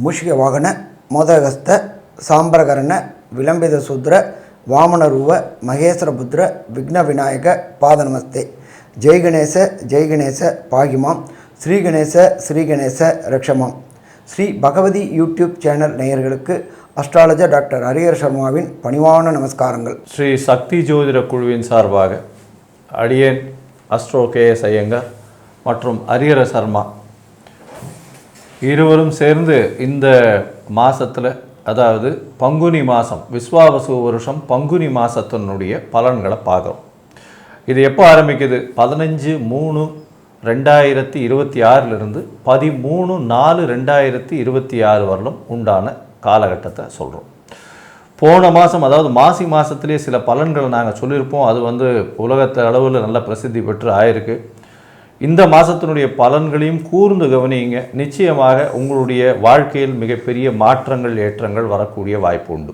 மூஷிக வாகன மோதகஸ்த சாம்பரகரண விளம்பித சூத்ர வாமனரூப மகேஸ்வரபுத்திர விக்ன Vinayaka பாதநமஸ்தே. ஜெய்கணேச பாகிமாம் ஸ்ரீகணேச ரக்ஷமாம். Sri Bhagavathi YouTube channel நேயர்களுக்கு அஸ்ட்ராலஜர் டாக்டர் ஹரிஹர சர்மாவின் பணிவான நமஸ்காரங்கள். ஸ்ரீ சக்தி ஜோதிட குழுவின் சார்பாக அடியேன் அஸ்ட்ரோ KS ஐயங்கார் மற்றும் ஹரிஹர சர்மா இருவரும் சேர்ந்து இந்த மாதத்தில், அதாவது பங்குனி மாதம், விஸ்வாவசு வருஷம் பங்குனி மாதத்தினுடைய பலன்களை பார்க்குறோம். இது எப்போ ஆரம்பிக்குது? 15/3/2026 13/4/2026 வரலும் உண்டான காலகட்டத்தை சொல்கிறோம். போன மாதம், அதாவது மாசி மாதத்துலேயே சில பலன்களை நாங்கள் சொல்லியிருப்போம். அது உலகத்து அளவில் நல்ல பிரசித்தி பெற்று ஆயிருக்கு. இந்த மாதத்தினுடைய பலன்களையும் கூர்ந்து கவனிங்க. நிச்சயமாக உங்களுடைய வாழ்க்கையில் மிகப்பெரிய மாற்றங்கள், ஏற்றங்கள் வரக்கூடிய வாய்ப்பு உண்டு.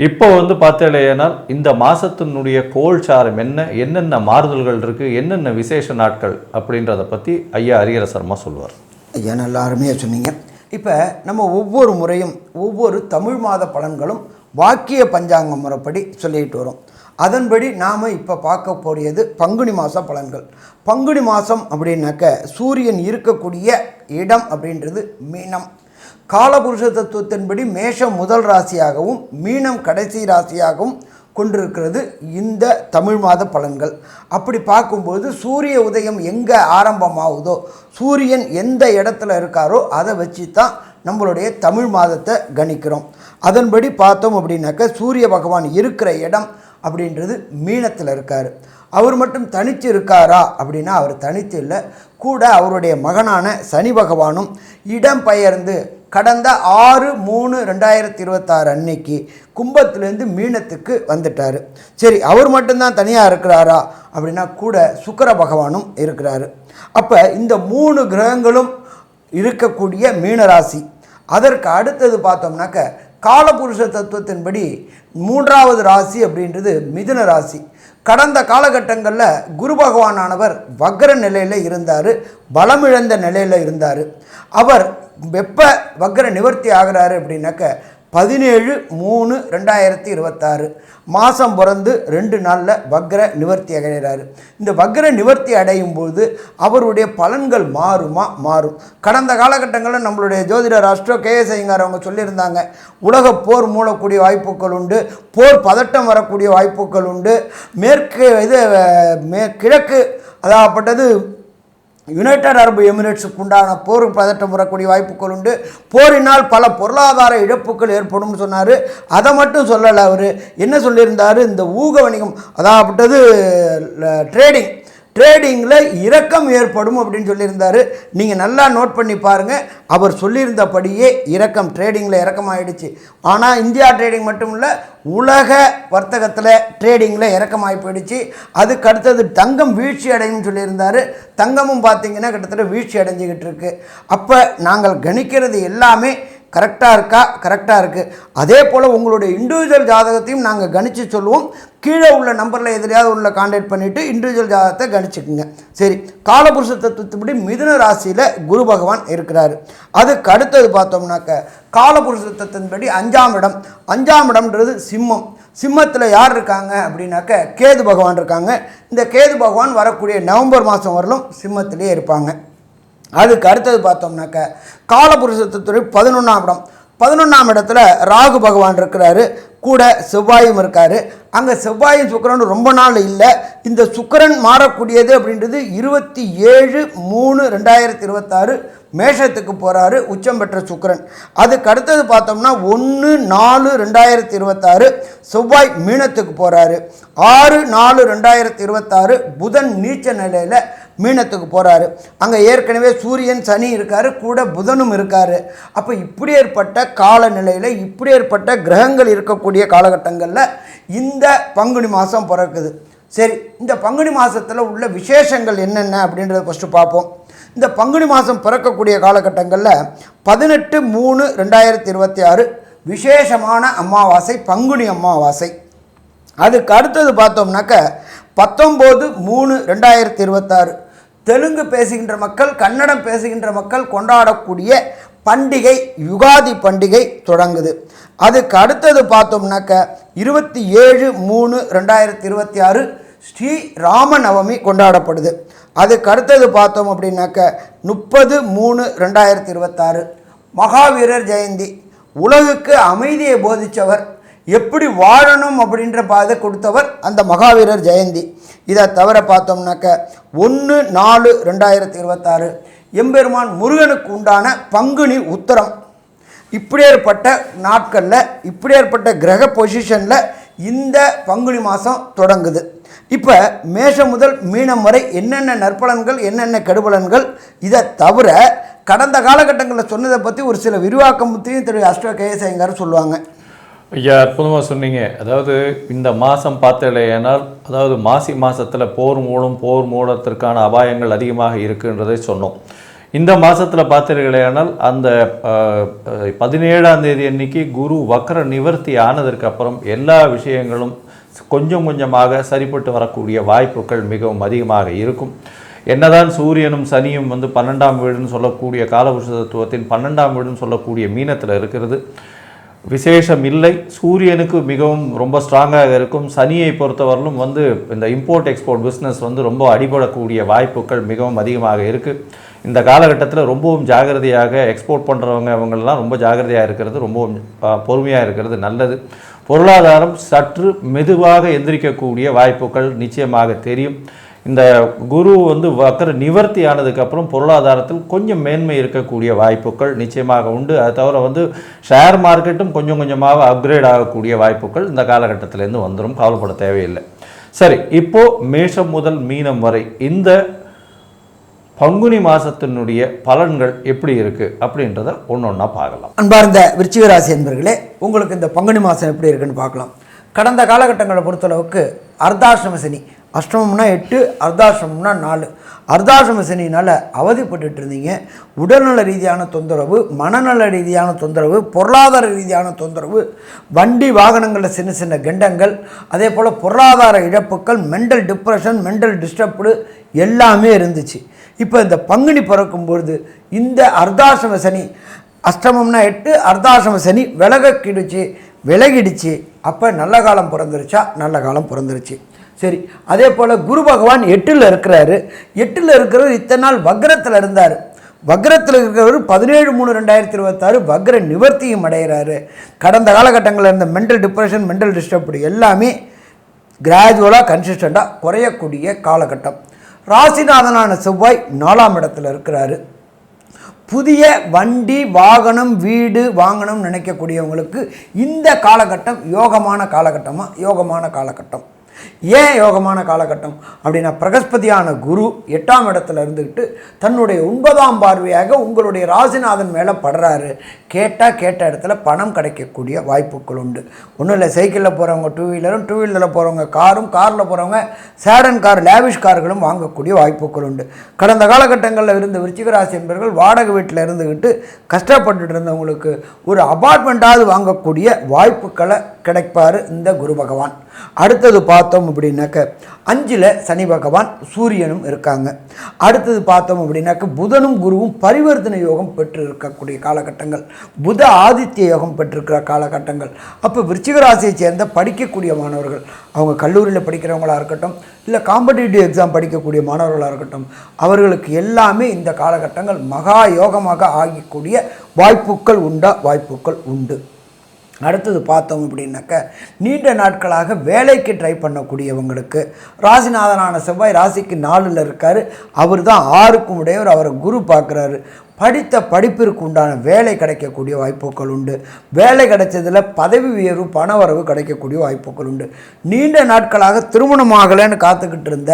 இப்போ பார்த்தேனால் இந்த மாதத்தினுடைய கோல்சாரம் என்னென்ன மாறுதல்கள் இருக்குது, என்னென்ன விசேஷ நாட்கள் அப்படின்றத பற்றி ஐயா ஹரிஹர சர்மா சொல்வார். ஐயா நல்லா அருமையாக சொன்னீங்க. இப்போ நம்ம ஒவ்வொரு முறையும் ஒவ்வொரு தமிழ் மாத பலன்களும் வாக்கிய பஞ்சாங்க முறைப்படி சொல்லிட்டு வரோம். அதன்படி நாம் இப்போ பார்க்கக்கூடியது பங்குனி மாத பலன்கள். பங்குனி மாதம் அப்படின்னாக்க சூரியன் இருக்கக்கூடிய இடம் அப்படின்றது மீனம். காலபுருஷ தத்துவத்தின்படி மேஷம் முதல் ராசியாகவும் மீனம் கடைசி ராசியாகவும் கொண்டிருக்கிறது இந்த தமிழ் மாத பலன்கள். அப்படி பார்க்கும்போது சூரிய உதயம் எங்கே ஆரம்பமாகுதோ, சூரியன் எந்த இடத்துல இருக்காரோ அதை வச்சு தான் நம்மளுடைய தமிழ் மாதத்தை கணிக்கிறோம். அதன்படி பார்த்தோம் அப்படின்னாக்க சூரிய பகவான் இருக்கிற இடம் அப்படின்றது மீனத்தில் இருக்கார். அவர் மட்டும் தனித்து இருக்காரா அப்படின்னா அவர் தனித்து இல்லை, கூட அவருடைய மகனான சனி பகவானும் இடம் பெயர்ந்து கடந்த 6/3/2026 அன்னைக்கு கும்பத்திலேருந்து மீனத்துக்கு வந்துட்டார். சரி, அவர் மட்டும்தான் தனியாக இருக்கிறாரா அப்படின்னா கூட சுக்கிர பகவானும் இருக்கிறாரு. அப்போ இந்த 3 கிரகங்களும் இருக்கக்கூடிய மீனராசி. அதற்கு அடுத்தது பார்த்தோம்னாக்க காலபுருஷ தத்துவத்தின்படி 3வது ராசி அப்படின்றது மிதுன ராசி. கடந்த காலகட்டங்களில் குரு பகவானானவர் வக்ர நிலையில் இருந்தார், பலமிழந்த நிலையில் இருந்தார். அவர் வெப்ப வக்ர நிவர்த்தி ஆகிறாரு அப்படின்னாக்க 17/3/2026 மாதம் பிறந்து 2 நாளில் வக்ர நிவர்த்தி அடைகிறாரு. இந்த வக்ர நிவர்த்தி அடையும் போது அவருடைய பலன்கள் மாறும். கடந்த காலகட்டங்களில் நம்மளுடைய ஜோதிடர் அஸ்ட்ரோ KS ஐயங்கார் அவங்க சொல்லியிருந்தாங்க, உலக போர் மூடக்கூடிய வாய்ப்புகள் உண்டு, போர் பதட்டம் வரக்கூடிய வாய்ப்புகள் உண்டு, கிழக்கு அதாகப்பட்டது யுனைடெட் அரபு எமிரேட்ஸுக்கு உண்டான போர் பதட்டம் வரக்கூடிய வாய்ப்புகள் உண்டு, போரினால் பல பொருளாதார இழப்புகள் ஏற்படும் சொன்னார். அதை மட்டும் சொல்லலை, அவர் என்ன சொல்லியிருந்தார், இந்த ஊக வணிகம் அதாகப்பட்டது ட்ரேடிங்கில் இறக்கம் ஏற்படும் அப்படின்னு சொல்லியிருந்தார். நீங்கள் நல்லா நோட் பண்ணி பாருங்கள், அவர் சொல்லியிருந்தபடியே ட்ரேடிங்கில் இறக்கம் ஆகிடுச்சு. ஆனால் இந்தியா ட்ரேடிங் மட்டும் இல்லை, உலக வர்த்தகத்தில் ட்ரேடிங்கில் இறக்கமாகி போயிடுச்சு. அதுக்கு அடுத்தது தங்கம் வீழ்ச்சி அடையும் சொல்லியிருந்தார். தங்கமும் பார்த்திங்கன்னா கிட்டத்தட்ட வீழ்ச்சி அடைஞ்சிக்கிட்டு இருக்குது. அப்போ நாங்கள் கணிக்கிறது எல்லாமே கரெக்டாக இருக்குது. அதே போல் உங்களுடைய இண்டிவிஜுவல் ஜாதகத்தையும் நாங்கள் கணித்து சொல்லுவோம். கீழே உள்ள நம்பரில் எதிரையாவது உள்ள கான்டாக்ட் பண்ணிவிட்டு இண்டிவிஜுவல் ஜாதகத்தை கணிச்சுக்குங்க. சரி, காலபுருஷ தத்துவத்துப்படி மிதுன ராசியில் குரு பகவான் இருக்கிறார். அதுக்கு அடுத்தது பார்த்தோம்னாக்க காலபுருஷ தத்துவத்தின்படி 5ஆம் இடம்ன்றது சிம்மம். சிம்மத்தில் யார் இருக்காங்க அப்படின்னாக்க கேது பகவான் இருக்காங்க. இந்த கேது பகவான் வரக்கூடிய நவம்பர் மாதம் வரலும் சிம்மத்திலே இருப்பாங்க. அதுக்கு அடுத்தது பார்த்தோம்னாக்க காலபுருஷ தத்துவ 11ஆம் இடத்துல ராகு பகவான் இருக்கிறாரு, கூட செவ்வாயும் இருக்கார். அங்கே செவ்வாயும் சுக்கிரனும் ரொம்ப நாள் இல்லை. இந்த சுக்கிரன் மாறக்கூடியது அப்படின்றது 27/3/2026 மேஷத்துக்கு போகிறாரு, உச்சம் பெற்ற சுக்கிரன். அதுக்கு அடுத்தது பார்த்தோம்னா 1/4/2026 செவ்வாய் மீனத்துக்கு போகிறாரு. 6/4/2026 புதன் நீச்ச நிலையில் மீனத்துக்கு போகிறாரு. அங்கே ஏற்கனவே சூரியன் சனி இருக்கார், கூட புதனும் இருக்கார். அப்போ இப்படி ஏற்பட்ட காலநிலையில், இப்படி ஏற்பட்ட கிரகங்கள் இருக்கக்கூடிய காலகட்டங்களில் இந்த பங்குனி மாதம் பிறக்குது. சரி, இந்த பங்குனி மாதத்தில் உள்ள விசேஷங்கள் என்னென்ன அப்படின்றத ஃபஸ்ட்டு பார்ப்போம். இந்த பங்குனி மாதம் பிறக்கக்கூடிய காலகட்டங்களில் 18/3/2026 விசேஷமான அமாவாசை, பங்குனி அமாவாசை. அதுக்கு அடுத்தது பார்த்தோம்னாக்க 19/3/2026 தெலுங்கு பேசுகின்ற மக்கள், கன்னடம் பேசுகின்ற மக்கள் கொண்டாடக்கூடிய பண்டிகை யுகாதி பண்டிகை தொடங்குது. அதுக்கு அடுத்தது பார்த்தோம்னாக்க 27/3/2026 ஸ்ரீ ராமநவமி கொண்டாடப்படுது. அதுக்கு அடுத்தது பார்த்தோம் அப்படின்னாக்க 30/3/2026 மகாவீரர் ஜெயந்தி. உலகுக்கு அமைதியை போதித்தவர், எப்படி வாழணும் அப்படின்ற பாதை கொடுத்தவர் அந்த மகாவீரர் ஜெயந்தி. இதை தவிர பார்த்தோம்னாக்க 1/4/2026 எம்பெருமான் முருகனுக்கு உண்டான பங்குனி உத்தரம். இப்படியேற்பட்ட நாட்களில், இப்படியேற்பட்ட கிரக பொசிஷனில் இந்த பங்குனி மாதம் தொடங்குது. இப்போ மேஷம் முதல் மீனம் வரை என்னென்ன நற்பலன்கள், என்னென்ன கெடுபலன்கள், இதை தவிர கடந்த காலகட்டங்களில் சொன்னதை பற்றி ஒரு சில விரிவாக்கத்தையும் திரு அஷ்ட கேஎஸ் ஐயங்கார் சொல்லுவாங்க. ஐயா, அற்புதமாக சொன்னீங்க. அதாவது இந்த மாதம் பார்த்தலையானால், அதாவது மாசி மாதத்தில் போர் மூலத்திற்கான அபாயங்கள் அதிகமாக இருக்குன்றதை சொன்னோம். இந்த மாதத்தில் பார்த்தீர்களேயானால் அந்த 17ஆம் தேதி அன்னைக்கு குரு வக்ர நிவர்த்தி ஆனதற்கு அப்புறம் எல்லா விஷயங்களும் கொஞ்சம் கொஞ்சமாக சரிப்பட்டு வரக்கூடிய வாய்ப்புகள் மிகவும் அதிகமாக இருக்கும். என்னதான் சூரியனும் சனியும் 12ஆம் வீடுன்னு சொல்லக்கூடிய காலபுருஷ தத்துவத்தின் 12ஆம் வீடுன்னு சொல்லக்கூடிய மீனத்தில் இருக்கிறது, விசேஷம் இல்லை. சூரியனுக்கு மிகவும் ரொம்ப ஸ்ட்ராங்காக இருக்கும். சனியை பொறுத்தவரையிலும் இந்த இம்போர்ட் எக்ஸ்போர்ட் பிஸ்னஸ் ரொம்ப அடிபடக்கூடிய வாய்ப்புகள் மிகவும் அதிகமாக இருக்குது. இந்த காலகட்டத்தில் ரொம்பவும் ஜாகிரதையாக எக்ஸ்போர்ட் பண்ணுறவங்க அவங்களெலாம் ரொம்ப ஜாகிரதையாக இருக்கிறது, ரொம்பவும் பொறுமையாக இருக்கிறது நல்லது. பொருளாதாரம் சற்று மெதுவாக எந்திரிக்கக்கூடிய வாய்ப்புகள் நிச்சயமாக தெரியும். இந்த குரு வக்கர நிவர்த்தி ஆனதுக்கப்புறம் பொருளாதாரத்தில் கொஞ்சம் மேன்மை இருக்கக்கூடிய வாய்ப்புகள் நிச்சயமாக உண்டு. அது தவிர ஷேர் மார்க்கெட்டும் கொஞ்சம் கொஞ்சமாக அப்கிரேட் ஆகக்கூடிய வாய்ப்புகள் இந்த காலகட்டத்திலேருந்து வந்துடும், கவலைப்பட தேவையில்லை. சரி, இப்போது மேஷம் முதல் மீனம் வரை இந்த பங்குனி மாதத்தினுடைய பலன்கள் எப்படி இருக்குது அப்படின்றத ஒன்றா பார்க்கலாம். அன்பார்ந்த விருச்சிக ராசி என்பர்களே, உங்களுக்கு இந்த பங்குனி மாதம் எப்படி இருக்குன்னு பார்க்கலாம். கடந்த காலகட்டங்களை பொறுத்தளவுக்கு அர்த்தாசிரம சனி, அஷ்டமம்னா 8, அர்த்தாசிரமம்னா 4. அர்த்தாசிரம சனினால் அவதிப்பட்டு இருந்தீங்க. உடல்நல ரீதியான தொந்தரவு, மனநல ரீதியான தொந்தரவு, பொருளாதார ரீதியான தொந்தரவு, வண்டி வாகனங்களில் சின்ன சின்ன கண்டங்கள், அதே போல் பொருளாதார இழப்புகள், மென்டல் டிப்ரெஷன், மென்டல் டிஸ்டர்ப்டு எல்லாமே இருந்துச்சு. இப்போ இந்த பங்குனி பிறக்கும்பொழுது இந்த அர்த்தாசிரம சனி, அஷ்டமம்னா 8, அர்த்தாசிரம சனி விலகிடுச்சு. அப்போ நல்ல காலம் பிறந்துருச்சா? நல்ல காலம் பிறந்துருச்சு. சரி, அதே போல் குரு பகவான் 8ல் இருக்கிறாரு. 8ல் இருக்கிறவர் இத்தனை நாள் வக்ரத்தில் இருந்தார். வக்ரத்தில் இருக்கிறவர் 17/3/2026 வக்ர நிவர்த்தியும் அடைகிறாரு. கடந்த காலகட்டங்களில் இருந்த மென்டல் டிப்ரெஷன், மென்டல் டிஸ்டர்ப்டு எல்லாமே கிராஜுவலாக கன்சிஸ்டண்ட்டாக குறையக்கூடிய காலகட்டம். ராசிநாதனான செவ்வாய் 4ஆம் இடத்துல இருக்கிறாரு. புதிய வண்டி வாகனம் வீடு வாங்கணும்னு நினைக்கக்கூடியவங்களுக்கு இந்த காலகட்டம் யோகமான காலகட்டம். ஏன் யோகமான காலகட்டம் அப்படின்னா, பிரகஸ்பதியான குரு 8ஆம் இடத்துல இருந்துக்கிட்டு தன்னுடைய 9ஆம் பார்வையாக உங்களுடைய ராசிநாதன் மேலே படுறாரு. கேட்ட இடத்துல பணம் கிடைக்கக்கூடிய வாய்ப்புகள் உண்டு. ஒன்றும் இல்லை, சைக்கிளில் போகிறவங்க டூ வீலரும், டூ வீலரில் போகிறவங்க காரும், காரில் போகிறவங்க சேடன் கார், லேவிஷ் கார்களும் வாங்கக்கூடிய வாய்ப்புகள் உண்டு. கடந்த காலகட்டங்களில் இருந்த விருச்சிக ராசி என்பவர்கள் வாடகை வீட்டில் இருந்துக்கிட்டு கஷ்டப்பட்டுட்டு இருந்தவங்களுக்கு ஒரு அபார்ட்மெண்ட்டாவது வாங்கக்கூடிய வாய்ப்புகளை கிடைப்பார் இந்த குரு பகவான். அடுத்தது பார்த்தோம் அப்படின்னாக்க 5ல் சனி பகவான் சூரியனும் இருக்காங்க. அடுத்தது பார்த்தோம் அப்படின்னாக்க புதனும் குருவும் பரிவர்த்தனை யோகம் பெற்று இருக்கக்கூடிய காலகட்டங்கள், புத ஆதித்ய யோகம் பெற்றிருக்கிற காலகட்டங்கள். அப்போ விருச்சிக ராசியை சேர்ந்த படிக்கக்கூடிய மாணவர்கள், அவங்க கல்லூரியில் படிக்கிறவங்களாக இருக்கட்டும், இல்லை காம்படிட்டிவ் எக்ஸாம் படிக்கக்கூடிய மாணவர்களாக இருக்கட்டும், அவர்களுக்கு எல்லாமே இந்த காலகட்டங்கள் மகா யோகமாக ஆகக்கூடிய வாய்ப்புகள் உண்டு. அடுத்தது பார்த்தோம் அப்படின்னாக்க நீண்ட நாட்களாக வேலைக்கு ட்ரை பண்ணக்கூடியவங்களுக்கு ராசிநாதனான செவ்வாய் ராசிக்கு 4ல் இருக்கார். அவர் தான் 6க்கும் உடையவர். அவரை குரு பார்க்குறாரு. படித்த படிப்பிற்கு உண்டான வேலை கிடைக்கக்கூடிய வாய்ப்புகள் உண்டு. வேலை கிடைச்சதில் பதவி உயர்வு, பணவரவு கிடைக்கக்கூடிய வாய்ப்புகள் உண்டு. நீண்ட நாட்களாக திருமணமாகலைன்னு காத்துக்கிட்டு இருந்த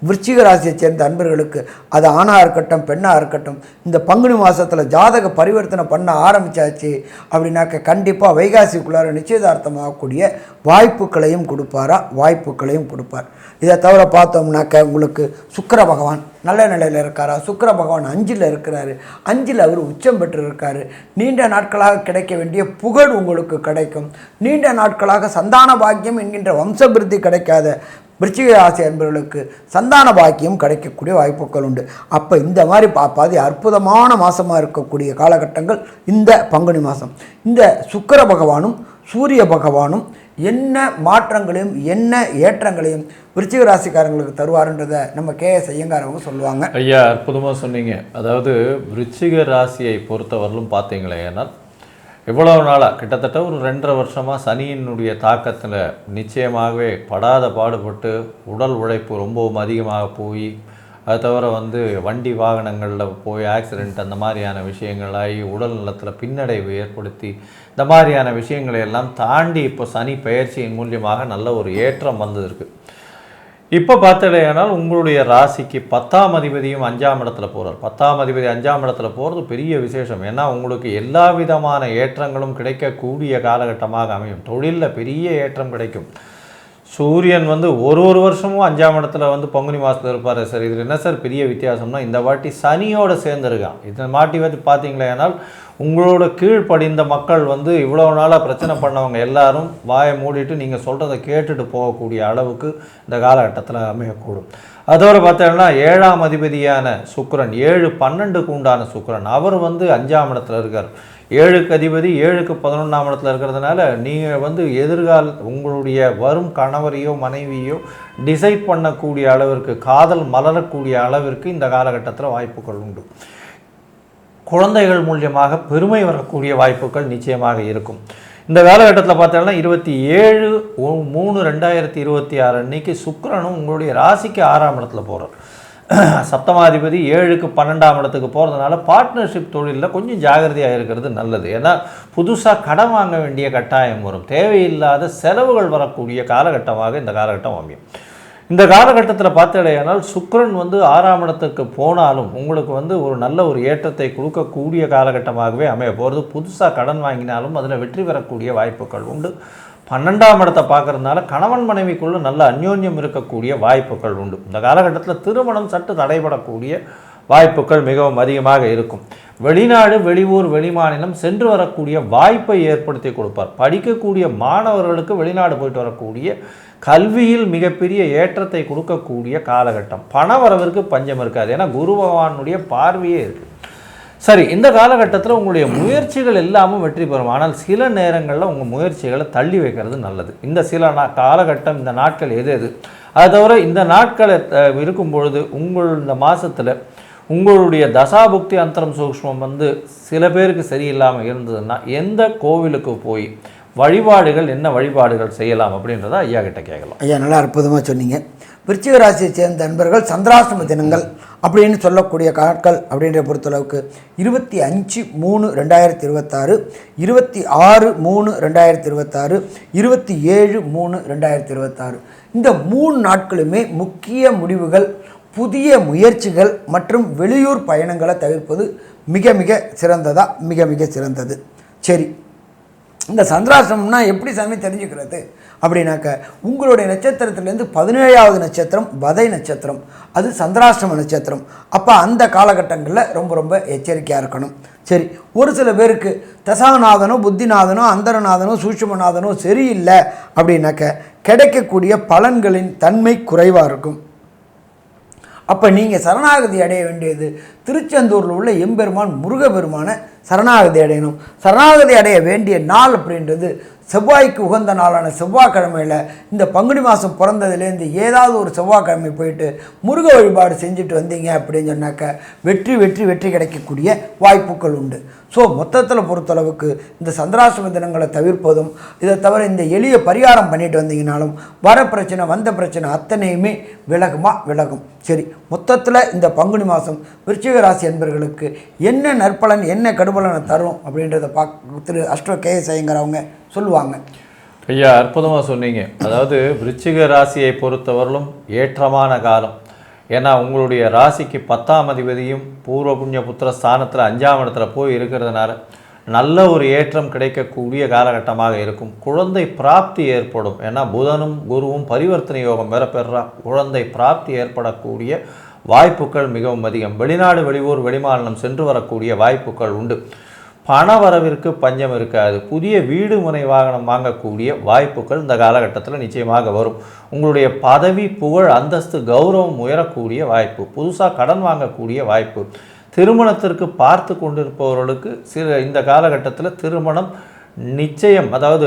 விருச்சிக ராசியை சேர்ந்த அன்பர்களுக்கு, அது ஆணாக இருக்கட்டும் பெண்ணாக இருக்கட்டும், இந்த பங்குனி மாதத்தில் ஜாதக பரிவர்த்தனை பண்ண ஆரம்பித்தாச்சு அப்படின்னாக்க கண்டிப்பாக வைகாசிக்குள்ளார நிச்சயதார்த்தமாகக்கூடிய வாய்ப்புகளையும் கொடுப்பார். இதை தவிர பார்த்தோம்னாக்க உங்களுக்கு சுக்கிர பகவான் நல்ல நிலையில் இருக்காரா? சுக்கிர பகவான் 5ல் இருக்கிறாரு. 5ல் அவர் உச்சம் பெற்று இருக்காரு. நீண்ட நாட்களாக கிடைக்க வேண்டிய புகழ் உங்களுக்கு கிடைக்கும். நீண்ட நாட்களாக சந்தான பாக்கியம் என்கின்ற வம்சபிருத்தி கிடைக்காத விருச்சிக ராசி அன்பர்களுக்கு சந்தான பாக்கியம் கிடைக்கக்கூடிய வாய்ப்புகள் உண்டு. அப்போ இந்த மாதிரி பாதி அற்புதமான மாதமாக இருக்கக்கூடிய காலகட்டங்கள் இந்த பங்குனி மாதம். இந்த சுக்கிர பகவானும் சூரிய பகவானும் என்ன மாற்றங்களையும் என்ன ஏற்றங்களையும் விருச்சிக ராசிக்காரங்களுக்கு தருவாருன்றதை நம்ம KS ஐயங்கார் அவங்க சொல்லுவாங்க. ஐயா, அற்புதமாக சொன்னீங்க. அதாவது விருச்சிக ராசியை பொறுத்தவரையிலும் பார்த்தீங்களே, ஏன்னால் இவ்வளவு நாளாக கிட்டத்தட்ட ஒரு 2.5 வருஷமாக சனியினுடைய தாக்கத்தில் நிச்சயமாகவே படாத பாடுபட்டு உடல் உழைப்பு ரொம்பவும் அதிகமாக போய், அது தவிர வண்டி வாகனங்களில் போய் ஆக்சிடெண்ட் அந்த மாதிரியான விஷயங்களாகி உடல் நலத்தில் பின்னடைவு ஏற்படுத்தி இந்த மாதிரியான விஷயங்களை எல்லாம் தாண்டி இப்போ சனி பெயர்ச்சியின் மூலியமாக நல்ல ஒரு ஏற்றம் வந்ததற்கு இப்போ பார்த்தலையானால் உங்களுடைய ராசிக்கு 10ஆம் அதிபதியும் 5ஆம் இடத்துல போகிறார். 10ஆம் அதிபதி 5ஆம் இடத்துல போகிறது பெரிய விசேஷம். ஏன்னா உங்களுக்கு எல்லா விதமான ஏற்றங்களும் கிடைக்கக்கூடிய காலகட்டமாக அமையும். தொழிலில் பெரிய ஏற்றம் கிடைக்கும். சூரியன் ஒரு வருஷமும் 5ஆம் இடத்துல பங்குனி மாதத்தில் இருப்பார். சார் இதில் என்ன சார் பெரிய வித்தியாசம்னா, இந்த வாட்டி சனியோட சேர்ந்துருக்கான். இதை மாட்டி பார்த்தீங்களேனால் உங்களோட கீழ்ப்படிந்த மக்கள் இவ்வளோ நாளாக பிரச்சனை பண்ணவங்க எல்லாரும் வாயை மூடிட்டு நீங்கள் சொல்கிறத கேட்டுட்டு போகக்கூடிய அளவுக்கு இந்த காலகட்டத்தில் அமையக்கூடும். அதோடு பார்த்தோம்னா 7ஆம் அதிபதியான சுக்கிரன் 7-12க்கு உண்டான சுக்கிரன் அவர் 5ஆம் இடத்துல இருக்கார். 7க்கு அதிபதி 7க்கு 11ஆம் இடத்துல இருக்கிறதுனால நீங்கள் எதிர்கால உங்களுடைய வரும் கணவரையோ மனைவியோ டிசைட் பண்ணக்கூடிய அளவிற்கு, காதல் மலரக்கூடிய அளவிற்கு இந்த காலகட்டத்தில் வாய்ப்புகள் உண்டு. குழந்தைகள் மூலியமாக பெருமை வரக்கூடிய வாய்ப்புகள் நிச்சயமாக இருக்கும். இந்த காலகட்டத்தில் பார்த்தோம்னா 27/3/2026 அன்னைக்கு சுக்கிரனும் உங்களுடைய ராசிக்கு 6ஆம் இடத்துல போகிறார். சப்தமாதிபதி 7க்கு 12ஆம் இடத்துக்கு போகிறதுனால பார்ட்னர்ஷிப் தொழிலில் கொஞ்சம் ஜாகிரதையாக இருக்கிறது நல்லது. ஏன்னா புதுசாக கடன் வாங்க வேண்டிய கட்டாயம் வரும். தேவையில்லாத செலவுகள் வரக்கூடிய காலகட்டமாக இந்த காலகட்டம் அமையும். இந்த காலகட்டத்தில் பார்த்தடையானால் சுக்கிரன் 6ஆம் இடத்துக்கு போனாலும் உங்களுக்கு ஒரு நல்ல ஒரு ஏற்றத்தை கொடுக்கக்கூடிய காலகட்டமாகவே அமைய போகிறது. புதுசாக கடன் வாங்கினாலும் அதில் வெற்றி பெறக்கூடிய வாய்ப்புகள் உண்டு. 12ஆம் இடத்தை பார்க்கறதுனால கணவன் மனைவிக்குள்ள நல்ல அந்யோன்யம் இருக்கக்கூடிய வாய்ப்புகள் உண்டு. இந்த காலகட்டத்தில் திருமணம் சற்று தடைபடக்கூடிய வாய்ப்புகள் மிகவும் அதிகமாக இருக்கும். வெளிநாடு, வெளியூர், வெளிமாநிலம் சென்று வரக்கூடிய வாய்ப்பை ஏற்படுத்தி கொடுப்பார். படிக்கக்கூடிய மாணவர்களுக்கு வெளிநாடு போயிட்டு வரக்கூடிய கல்வியில் மிகப்பெரிய ஏற்றத்தை கொடுக்கக்கூடிய காலகட்டம். பண வரவிற்கு பஞ்சம் இருக்காது. ஏன்னா குரு பகவானுடைய பார்வையே இருக்குது. சரி, இந்த காலகட்டத்தில் உங்களுடைய முயற்சிகள் எல்லாமும் வெற்றி பெறும். ஆனால் சில நேரங்களில் உங்கள் முயற்சிகளை தள்ளி வைக்கிறது நல்லது. இந்த சில காலகட்டம், இந்த நாட்கள் எது அதை தவிர இந்த நாட்களை இருக்கும் பொழுது இந்த மாதத்தில் உங்களுடைய தசாபுக்தி அந்தரம் சூக்ஷ்மம் சில பேருக்கு சரியில்லாமல் இருந்ததுன்னா எந்த கோவிலுக்கு போய் வழிபாடுகள், என்ன வழிபாடுகள் செய்யலாம் அப்படின்றத ஐயா கிட்ட கேட்கலாம். ஐயா, நல்லா அற்புதமாக சொன்னீங்க. விருச்சிக ராசியை சேர்ந்த நண்பர்கள் சந்திராஷ்டம தினங்கள் அப்படின்னு சொல்லக்கூடிய நாட்கள் அப்படின்ற பொறுத்தளவுக்கு 25/3/2026, 26/3/2026, 27/3/2026 இந்த 3 நாட்களுமே முக்கிய முடிவுகள், புதிய முயற்சிகள் மற்றும் வெளியூர் பயணங்களை தவிர்ப்பது மிக மிக சிறந்ததா? மிக மிக சிறந்தது. சரி, இந்த சந்திராஷ்டமம்னா எப்படி சாமி தெரிஞ்சுக்கிறது அப்படின்னாக்க, உங்களுடைய நட்சத்திரத்திலேருந்து 17வது நட்சத்திரம் வதை நட்சத்திரம், அது சந்திராஷ்டம நட்சத்திரம். அப்போ அந்த காலகட்டங்களில் ரொம்ப ரொம்ப எச்சரிக்கையாக இருக்கணும். சரி, ஒரு சில பேருக்கு தசாநாதனோ புத்திநாதனோ அந்தரநாதனோ சூட்சுமநாதனோ சரியில்லை அப்படின்னாக்க கிடைக்கக்கூடிய பலன்களின் தன்மை குறைவாக இருக்கும். அப்போ நீங்கள் சரணாகதி அடைய வேண்டியது திருச்செந்தூரில் உள்ள எம்பெருமான் முருகப்பெருமான சரணாகதி அடையணும். சரணாகதி அடைய வேண்டிய நாள் அப்படின்றது செவ்வாய்க்கு உகந்த நாளான செவ்வாய்க்கிழமையில் இந்த பங்குனி மாதம் பிறந்ததுலேருந்து ஏதாவது ஒரு செவ்வாய்க்கிழமை போயிட்டு முருக வழிபாடு செஞ்சுட்டு வந்தீங்க அப்படின்னு சொன்னாக்க வெற்றி வெற்றி வெற்றி கிடைக்கக்கூடிய வாய்ப்புகள் உண்டு. ஸோ மொத்தத்தில் பொறுத்தளவுக்கு இந்த சந்திராஷ்டம தினங்களை தவிர்ப்பதும், இதை தவிர இந்த எளிய பரிகாரம் பண்ணிட்டு வந்தீங்கனாலும் வர பிரச்சனை வந்த பிரச்சனை அத்தனையுமே விலகும். சரி, மொத்தத்தில் இந்த பங்குனி மாதம் விருச்சிக ராசி என்பவர்களுக்கு என்ன நற்பலன், என்ன கடுபலனை தரும் அப்படின்றத திரு அஸ்ட்ரோ KS ஐயங்கார் அவங்க சொல்லுவாங்க. ஐயா, அற்புதமாக சொன்னீங்க. அதாவது விருச்சிக ராசியை பொறுத்தவரையிலும் ஏற்றமான காலம். ஏன்னா உங்களுடைய ராசிக்கு 10ஆம் அதிபதியும் பூர்வ புண்ணிய புத்திர ஸ்தானத்தில் 5ஆம் இடத்துல போய் இருக்கிறதுனால நல்ல ஒரு ஏற்றம் கிடைக்கக்கூடிய காலகட்டமாக இருக்கும். குழந்தை பிராப்தி ஏற்படும். ஏன்னா புதனும் குருவும் பரிவர்த்தனை யோகம் வேற பெறா. குழந்தை பிராப்தி ஏற்படக்கூடிய வாய்ப்புகள் மிகவும் அதிகம். வெளிநாடு, வெளியூர், வெளிமாநிலம் சென்று வரக்கூடிய வாய்ப்புகள் உண்டு. பண வரவிற்கு பஞ்சம் இருக்காது. புதிய வீடு மனை வாகனம் வாங்கக்கூடிய வாய்ப்புகள் இந்த காலகட்டத்தில் நிச்சயமாக வரும். உங்களுடைய பதவி, புகழ், அந்தஸ்து, கௌரவம் உயரக்கூடிய வாய்ப்பு. புதுசாக கடன் வாங்கக்கூடிய வாய்ப்பு. திருமணத்திற்கு பார்த்து கொண்டிருப்பவர்களுக்கு இந்த காலகட்டத்தில் திருமணம் நிச்சயம், அதாவது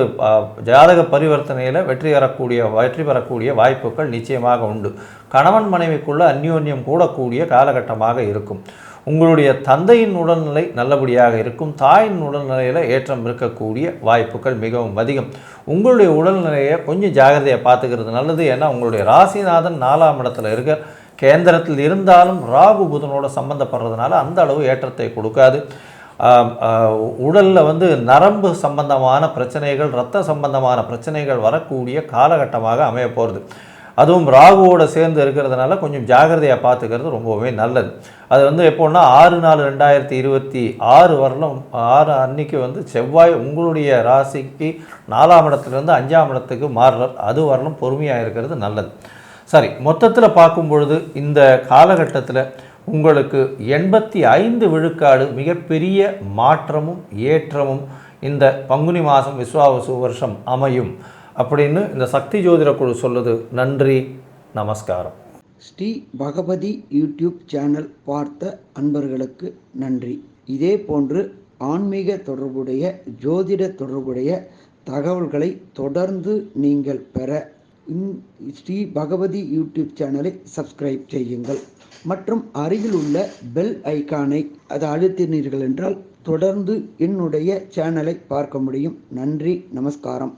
ஜாதக பரிவர்த்தனையில் வெற்றி பெறக்கூடிய வாய்ப்புகள் நிச்சயமாக உண்டு. கணவன் மனைவிக்குள்ள அந்யோன்யம் கூடக்கூடிய காலகட்டமாக இருக்கும். உங்களுடைய தந்தையின் உடல்நிலை நல்லபடியாக இருக்கும். தாயின் உடல்நிலையில் ஏற்றம் இருக்கக்கூடிய வாய்ப்புகள் மிகவும் அதிகம். உங்களுடைய உடல்நிலையை கொஞ்சம் ஜாகிரதையாக பார்த்துக்கிறது நல்லது. ஏன்னா உங்களுடைய ராசிநாதன் 4ஆம் இடத்துல இருக்க, கேந்திரத்தில் இருந்தாலும் ராகு புதனோட சம்பந்தப்படுறதுனால அந்த அளவு ஏற்றத்தை கொடுக்காது. உடலில் நரம்பு சம்பந்தமான பிரச்சனைகள், இரத்த சம்பந்தமான பிரச்சனைகள் வரக்கூடிய காலகட்டமாக அமைய போகிறது. அதுவும் ராகுவோடு சேர்ந்து இருக்கிறதுனால கொஞ்சம் ஜாகிரதையாக பார்த்துக்கிறது ரொம்பவே நல்லது. அது எப்போன்னா 6/4/2026 வரலும் 6 அன்னைக்கு செவ்வாய் உங்களுடைய ராசிக்கு 4ஆம் இடத்துலேருந்து 5ஆம் இடத்துக்கு மாறுறார். அது வரலும் பொறுமையாக இருக்கிறது நல்லது. சரி, மொத்தத்தில் பார்க்கும் பொழுது இந்த காலகட்டத்தில் உங்களுக்கு 85 விழுக்காடு மிகப்பெரிய மாற்றமும் ஏற்றமும் இந்த பங்குனி மாதம் விஸ்வாவசு வருஷம் அமையும் அப்படின்னு இந்த சக்தி ஜோதிட குழு சொல்லுது. நன்றி, நமஸ்காரம். ஸ்ரீ பகவதி யூடியூப் சேனல் பார்த்த அன்பர்களுக்கு நன்றி. இதே போன்று ஆன்மீக தொடர்புடைய, ஜோதிட தொடர்புடைய தகவல்களை தொடர்ந்து நீங்கள் பெற ஸ்ரீ பகவதி யூடியூப் சேனலை சப்ஸ்கிரைப் செய்யுங்கள். மற்றும் அருகில் உள்ள பெல் ஐக்கானை அதை அழுத்தினீர்கள் என்றால் தொடர்ந்து என்னுடைய சேனலை பார்க்க முடியும். நன்றி, நமஸ்காரம்.